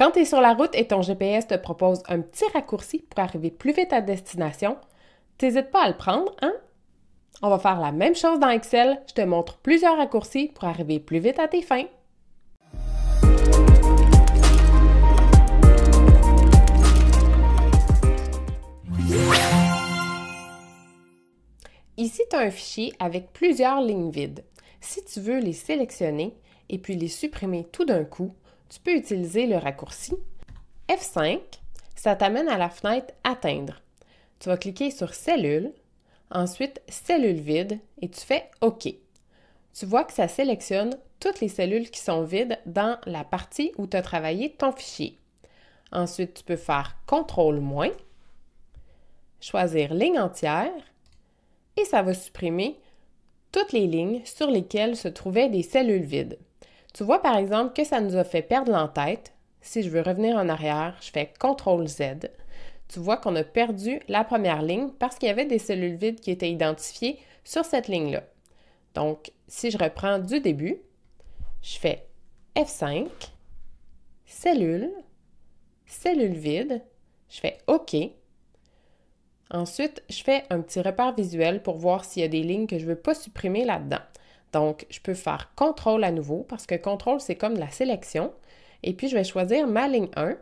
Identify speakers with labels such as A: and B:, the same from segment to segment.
A: Quand tu es sur la route et ton GPS te propose un petit raccourci pour arriver plus vite à destination, t'hésites pas à le prendre, hein? On va faire la même chose dans Excel. Je te montre plusieurs raccourcis pour arriver plus vite à tes fins. Ici, tu as un fichier avec plusieurs lignes vides. Si tu veux les sélectionner et puis les supprimer tout d'un coup, tu peux utiliser le raccourci F5. Ça t'amène à la fenêtre « Atteindre ». Tu vas cliquer sur « Cellule », ensuite « Cellule vide » et tu fais « OK ». Tu vois que ça sélectionne toutes les cellules qui sont vides dans la partie où tu as travaillé ton fichier. Ensuite, tu peux faire « CTRL-», choisir « Ligne entière » et ça va supprimer toutes les lignes sur lesquelles se trouvaient des cellules vides. Tu vois par exemple que ça nous a fait perdre l'entête. Si je veux revenir en arrière, je fais CTRL-Z. Tu vois qu'on a perdu la première ligne parce qu'il y avait des cellules vides qui étaient identifiées sur cette ligne-là. Donc, si je reprends du début, je fais F5, cellule, cellule vide, je fais OK. Ensuite, je fais un petit repère visuel pour voir s'il y a des lignes que je ne veux pas supprimer là-dedans. Donc, je peux faire CTRL à nouveau parce que CTRL, c'est comme la sélection. Et puis, je vais choisir ma ligne 1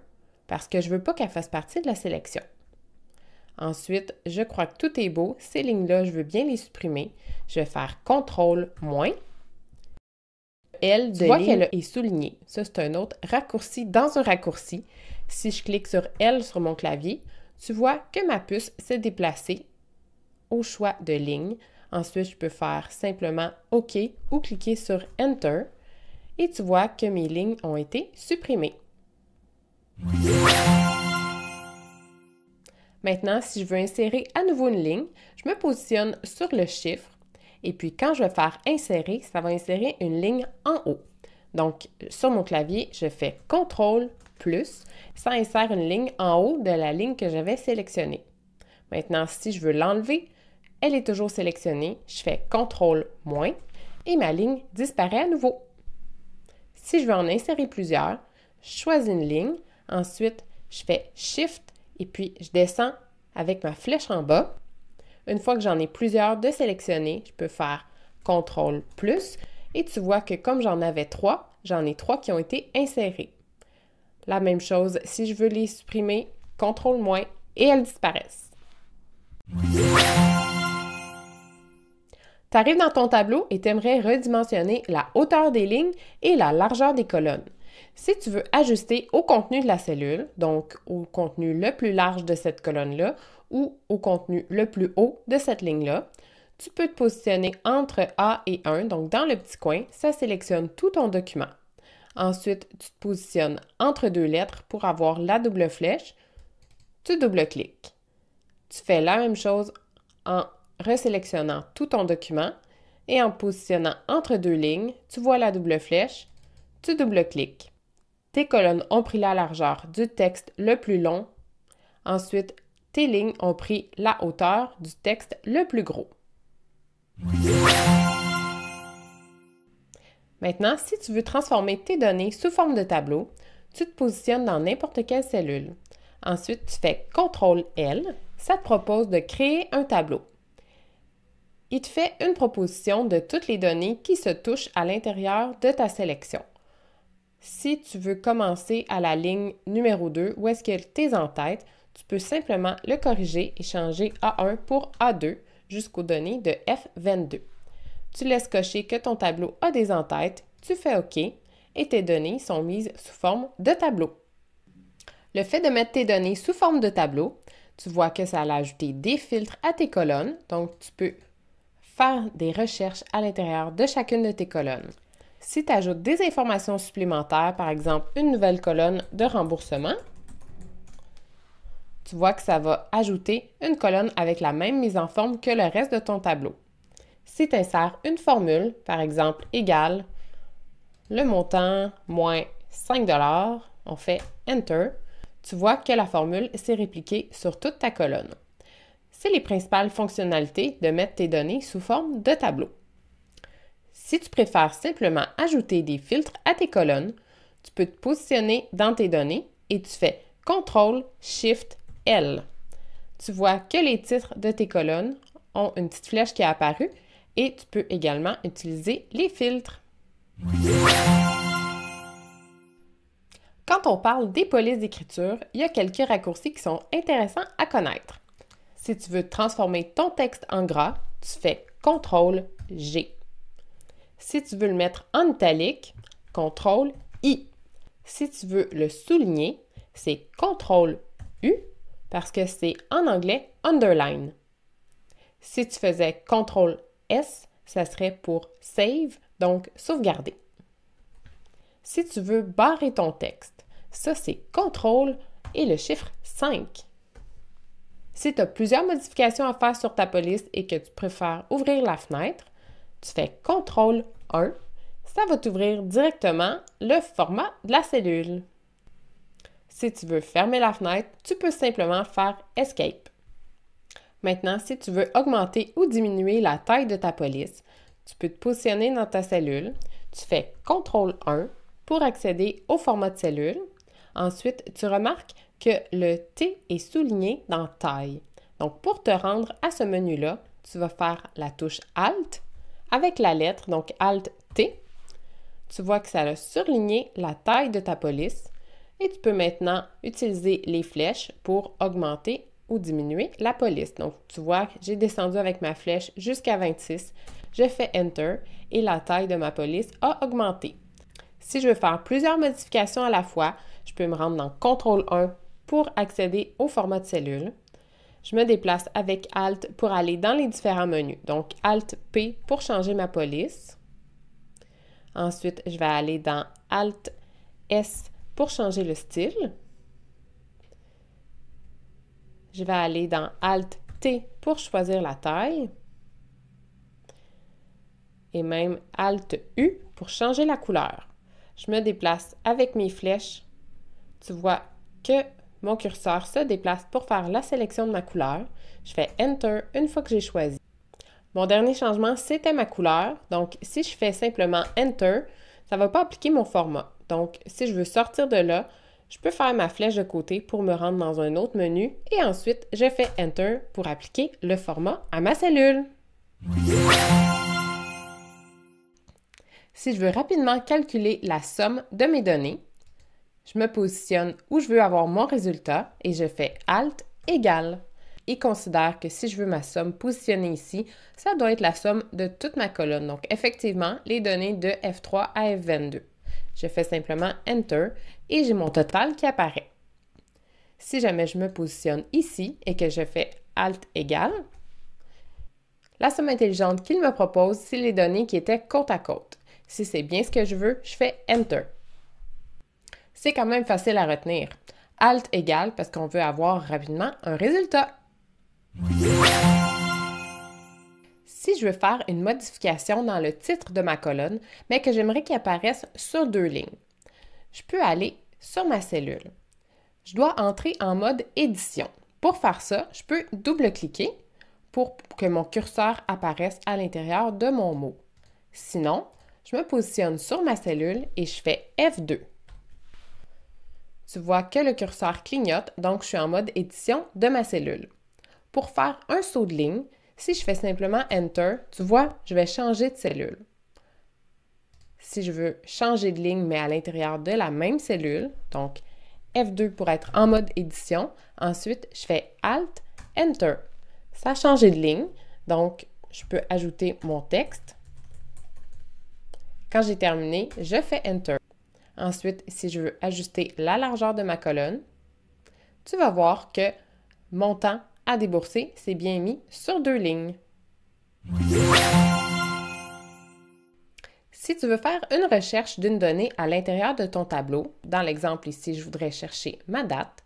A: parce que je ne veux pas qu'elle fasse partie de la sélection. Ensuite, je crois que tout est beau. Ces lignes-là, je veux bien les supprimer. Je vais faire CTRL-. L de ligne est souligné. Ça, c'est un autre raccourci dans un raccourci. Si je clique sur L sur mon clavier, tu vois que ma puce s'est déplacée au choix de ligne. Ensuite, je peux faire simplement OK ou cliquer sur Enter et tu vois que mes lignes ont été supprimées. Maintenant, si je veux insérer à nouveau une ligne, je me positionne sur le chiffre et puis quand je vais faire insérer, ça va insérer une ligne en haut. Donc, sur mon clavier, je fais CTRL+, ça insère une ligne en haut de la ligne que j'avais sélectionnée. Maintenant, si je veux l'enlever, elle est toujours sélectionnée. Je fais CTRL- et ma ligne disparaît à nouveau. Si je veux en insérer plusieurs, je choisis une ligne. Ensuite, je fais Shift et puis je descends avec ma flèche en bas. Une fois que j'en ai plusieurs de sélectionnés, je peux faire CTRL+ et tu vois que comme j'en avais 3, j'en ai 3 qui ont été insérés. La même chose, si je veux les supprimer, CTRL- et elles disparaissent. Tu arrives dans ton tableau et tu aimerais redimensionner la hauteur des lignes et la largeur des colonnes. Si tu veux ajuster au contenu de la cellule, donc au contenu le plus large de cette colonne-là ou au contenu le plus haut de cette ligne-là, tu peux te positionner entre A et 1, donc dans le petit coin, ça sélectionne tout ton document. Ensuite, tu te positionnes entre deux lettres pour avoir la double flèche, tu double-cliques. Tu fais la même chose en resélectionnant tout ton document et en positionnant entre deux lignes, tu vois la double flèche, tu double-cliques. Tes colonnes ont pris la largeur du texte le plus long. Ensuite, tes lignes ont pris la hauteur du texte le plus gros. Maintenant, si tu veux transformer tes données sous forme de tableau, tu te positionnes dans n'importe quelle cellule. Ensuite, tu fais CTRL-L, ça te propose de créer un tableau. Il te fait une proposition de toutes les données qui se touchent à l'intérieur de ta sélection. Si tu veux commencer à la ligne numéro 2, où est-ce que tes en-têtes, tu peux simplement le corriger et changer A1 pour A2 jusqu'aux données de F22. Tu laisses cocher que ton tableau a des en-têtes, tu fais OK et tes données sont mises sous forme de tableau. Le fait de mettre tes données sous forme de tableau, tu vois que ça a ajouté des filtres à tes colonnes, donc tu peux faire des recherches à l'intérieur de chacune de tes colonnes. Si tu ajoutes des informations supplémentaires, par exemple une nouvelle colonne de remboursement, tu vois que ça va ajouter une colonne avec la même mise en forme que le reste de ton tableau. Si tu insères une formule, par exemple égale le montant moins 5 $, on fait Enter, tu vois que la formule s'est répliquée sur toute ta colonne. C'est les principales fonctionnalités de mettre tes données sous forme de tableau. Si tu préfères simplement ajouter des filtres à tes colonnes, tu peux te positionner dans tes données et tu fais CTRL-SHIFT-L. Tu vois que les titres de tes colonnes ont une petite flèche qui est apparue et tu peux également utiliser les filtres. Quand on parle des polices d'écriture, il y a quelques raccourcis qui sont intéressants à connaître. Si tu veux transformer ton texte en gras, tu fais CTRL-G. Si tu veux le mettre en italique, CTRL-I. Si tu veux le souligner, c'est CTRL-U parce que c'est en anglais underline. Si tu faisais CTRL-S, ça serait pour save, donc sauvegarder. Si tu veux barrer ton texte, ça c'est CTRL et le chiffre 5. Si tu as plusieurs modifications à faire sur ta police et que tu préfères ouvrir la fenêtre, tu fais CTRL-1, ça va t'ouvrir directement le format de la cellule. Si tu veux fermer la fenêtre, tu peux simplement faire Escape. Maintenant, si tu veux augmenter ou diminuer la taille de ta police, tu peux te positionner dans ta cellule, tu fais CTRL-1 pour accéder au format de cellule. Ensuite, tu remarques que le T est souligné dans Taille. Donc, pour te rendre à ce menu-là, tu vas faire la touche Alt avec la lettre, donc Alt-T. Tu vois que ça a surligné la taille de ta police et tu peux maintenant utiliser les flèches pour augmenter ou diminuer la police. Donc, tu vois que j'ai descendu avec ma flèche jusqu'à 26. Je fais Enter et la taille de ma police a augmenté. Si je veux faire plusieurs modifications à la fois, je peux me rendre dans CTRL-1 pour accéder au format de cellule. Je me déplace avec Alt pour aller dans les différents menus. Donc, Alt-P pour changer ma police. Ensuite, je vais aller dans Alt-S pour changer le style. Je vais aller dans Alt-T pour choisir la taille. Et même Alt-U pour changer la couleur. Je me déplace avec mes flèches. Tu vois que mon curseur se déplace pour faire la sélection de ma couleur. Je fais Enter une fois que j'ai choisi. Mon dernier changement, c'était ma couleur. Donc, si je fais simplement Enter, ça ne va pas appliquer mon format. Donc, si je veux sortir de là, je peux faire ma flèche de côté pour me rendre dans un autre menu et ensuite, je fais Enter pour appliquer le format à ma cellule. Si je veux rapidement calculer la somme de mes données, je me positionne où je veux avoir mon résultat et je fais Alt égale. Et considère que si je veux ma somme positionnée ici, ça doit être la somme de toute ma colonne. Donc, effectivement, les données de F3 à F22. Je fais simplement Enter et j'ai mon total qui apparaît. Si jamais je me positionne ici et que je fais Alt égale, la somme intelligente qu'il me propose, c'est les données qui étaient côte à côte. Si c'est bien ce que je veux, je fais Enter. C'est quand même facile à retenir. Alt égale parce qu'on veut avoir rapidement un résultat. Si je veux faire une modification dans le titre de ma colonne, mais que j'aimerais qu'il apparaisse sur 2 lignes, je peux aller sur ma cellule. Je dois entrer en mode édition. Pour faire ça, je peux double-cliquer pour que mon curseur apparaisse à l'intérieur de mon mot. Sinon, je me positionne sur ma cellule et je fais F2. Tu vois que le curseur clignote, donc je suis en mode édition de ma cellule. Pour faire un saut de ligne, si je fais simplement Enter, tu vois, je vais changer de cellule. Si je veux changer de ligne, mais à l'intérieur de la même cellule, donc F2 pour être en mode édition, ensuite je fais Alt, Enter. Ça a changé de ligne, donc je peux ajouter mon texte. Quand j'ai terminé, je fais Enter. Ensuite, si je veux ajuster la largeur de ma colonne, tu vas voir que mon temps à débourser s'est bien mis sur 2 lignes. Si tu veux faire une recherche d'une donnée à l'intérieur de ton tableau, dans l'exemple ici, je voudrais chercher ma date,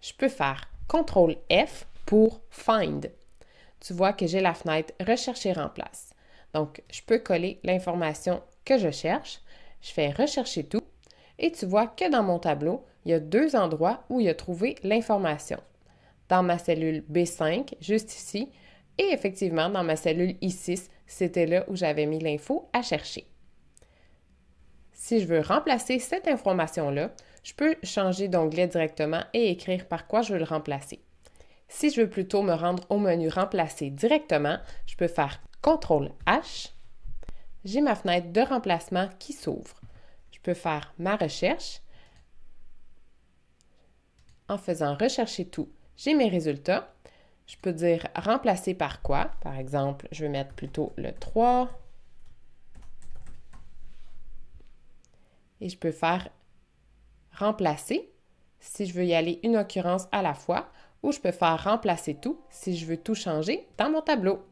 A: je peux faire CTRL-F pour Find. Tu vois que j'ai la fenêtre Rechercher remplace. Donc, je peux coller l'information que je cherche. Je fais Rechercher tout et tu vois que dans mon tableau, il y a 2 endroits où il a trouvé l'information. Dans ma cellule B5, juste ici, et effectivement, dans ma cellule I6, c'était là où j'avais mis l'info à chercher. Si je veux remplacer cette information-là, je peux changer d'onglet directement et écrire par quoi je veux le remplacer. Si je veux plutôt me rendre au menu Remplacer directement, je peux faire CTRL-H. J'ai ma fenêtre de remplacement qui s'ouvre. Je peux faire ma recherche. En faisant rechercher tout, j'ai mes résultats. Je peux dire remplacer par quoi. Par exemple, je vais mettre plutôt le 3. Et je peux faire remplacer si je veux y aller une occurrence à la fois, ou je peux faire remplacer tout si je veux tout changer dans mon tableau.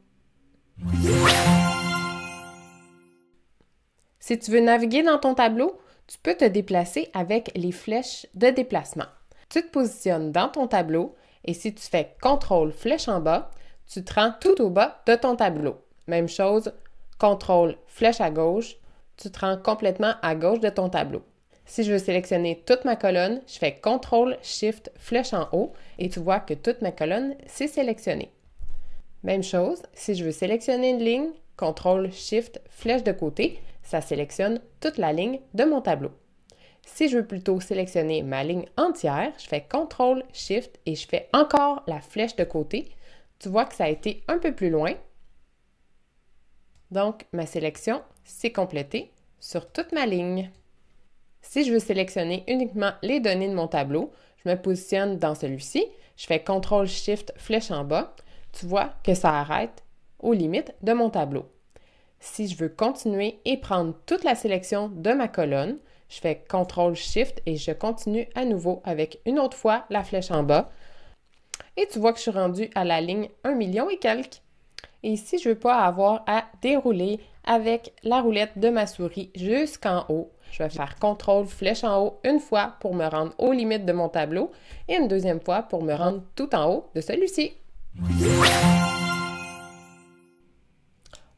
A: Si tu veux naviguer dans ton tableau, tu peux te déplacer avec les flèches de déplacement. Tu te positionnes dans ton tableau et si tu fais CTRL flèche en bas, tu te rends tout au bas de ton tableau. Même chose, CTRL flèche à gauche, tu te rends complètement à gauche de ton tableau. Si je veux sélectionner toute ma colonne, je fais CTRL Shift flèche en haut et tu vois que toute ma colonne s'est sélectionnée. Même chose, si je veux sélectionner une ligne, CTRL Shift flèche de côté, ça sélectionne toute la ligne de mon tableau. Si je veux plutôt sélectionner ma ligne entière, je fais CTRL Shift et je fais encore la flèche de côté. Tu vois que ça a été un peu plus loin. Donc, ma sélection s'est complétée sur toute ma ligne. Si je veux sélectionner uniquement les données de mon tableau, je me positionne dans celui-ci, je fais CTRL Shift flèche en bas. Tu vois que ça arrête aux limites de mon tableau. Si je veux continuer et prendre toute la sélection de ma colonne, je fais CTRL Shift et je continue à nouveau avec une autre fois la flèche en bas. Et tu vois que je suis rendue à la ligne 1 million et quelques. Et ici, je ne veux pas avoir à dérouler avec la roulette de ma souris jusqu'en haut. Je vais faire CTRL flèche en haut une fois pour me rendre aux limites de mon tableau et une deuxième fois pour me rendre tout en haut de celui-ci.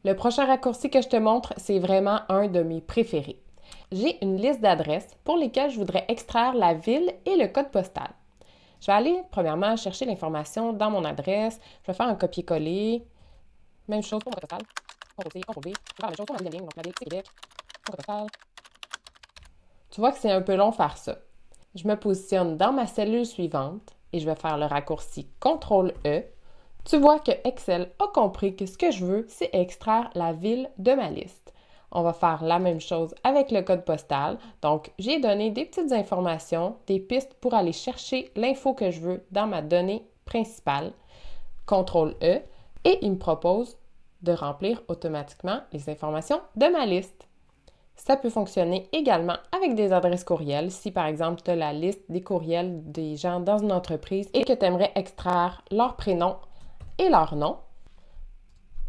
A: Le prochain raccourci que je te montre, c'est vraiment un de mes préférés. J'ai une liste d'adresses pour lesquelles je voudrais extraire la ville et le code postal. Je vais aller, premièrement, chercher l'information dans mon adresse. Je vais faire un copier-coller. Même chose pour mon code postal. CTRL-C, CTRL-V. Je vais faire la même chose pour ma deuxième ligne. Donc, la ville, c'est Québec. Mon code postal. Tu vois que c'est un peu long faire ça. Je me positionne dans ma cellule suivante et je vais faire le raccourci CTRL-E. Tu vois que Excel a compris que ce que je veux, c'est extraire la ville de ma liste. On va faire la même chose avec le code postal. Donc, j'ai donné des petites informations, des pistes pour aller chercher l'info que je veux dans ma donnée principale. CTRL-E et il me propose de remplir automatiquement les informations de ma liste. Ça peut fonctionner également avec des adresses courriels. Si par exemple, tu as la liste des courriels des gens dans une entreprise et que tu aimerais extraire leur prénom et leur nom,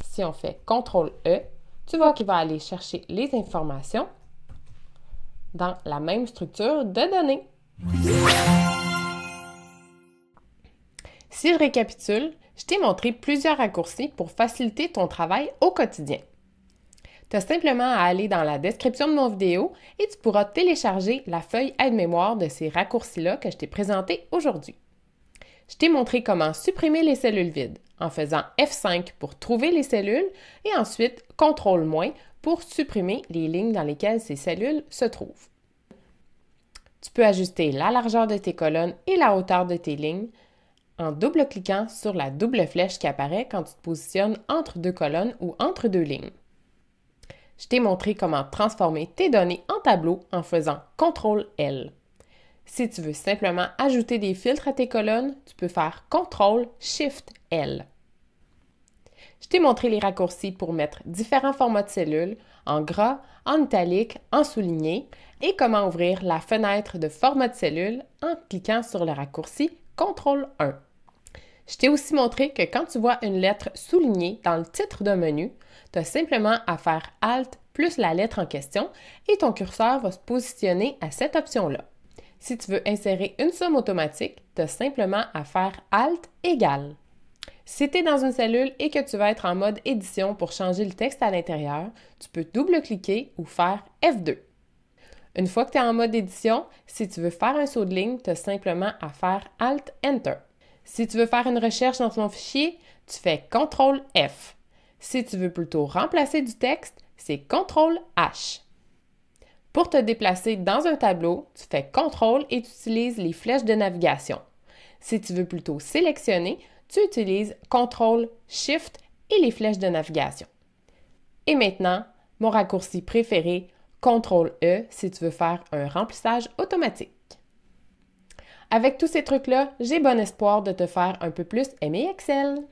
A: si on fait CTRL-E, tu vois qu'il va aller chercher les informations dans la même structure de données. Si je récapitule, je t'ai montré plusieurs raccourcis pour faciliter ton travail au quotidien. Tu as simplement à aller dans la description de mon vidéo et tu pourras télécharger la feuille aide-mémoire de ces raccourcis-là que je t'ai présenté aujourd'hui. Je t'ai montré comment supprimer les cellules vides en faisant F5 pour trouver les cellules et ensuite CTRL- pour supprimer les lignes dans lesquelles ces cellules se trouvent. Tu peux ajuster la largeur de tes colonnes et la hauteur de tes lignes en double-cliquant sur la double flèche qui apparaît quand tu te positionnes entre deux colonnes ou entre deux lignes. Je t'ai montré comment transformer tes données en tableau en faisant CTRL-L. Si tu veux simplement ajouter des filtres à tes colonnes, tu peux faire CTRL-SHIFT-L. Je t'ai montré les raccourcis pour mettre différents formats de cellules, en gras, en italique, en souligné, et comment ouvrir la fenêtre de format de cellule en cliquant sur le raccourci CTRL-1. Je t'ai aussi montré que quand tu vois une lettre soulignée dans le titre d'un menu, tu as simplement à faire Alt plus la lettre en question et ton curseur va se positionner à cette option-là. Si tu veux insérer une somme automatique, tu as simplement à faire Alt égale. Si tu es dans une cellule et que tu vas être en mode édition pour changer le texte à l'intérieur, tu peux double-cliquer ou faire F2. Une fois que tu es en mode édition, si tu veux faire un saut de ligne, tu as simplement à faire Alt-Enter. Si tu veux faire une recherche dans ton fichier, tu fais CTRL-F. Si tu veux plutôt remplacer du texte, c'est CTRL-H. Pour te déplacer dans un tableau, tu fais CTRL et tu utilises les flèches de navigation. Si tu veux plutôt sélectionner, tu utilises CTRL, SHIFT et les flèches de navigation. Et maintenant, mon raccourci préféré, CTRL-E si tu veux faire un remplissage automatique. Avec tous ces trucs-là, j'ai bon espoir de te faire un peu plus aimer Excel.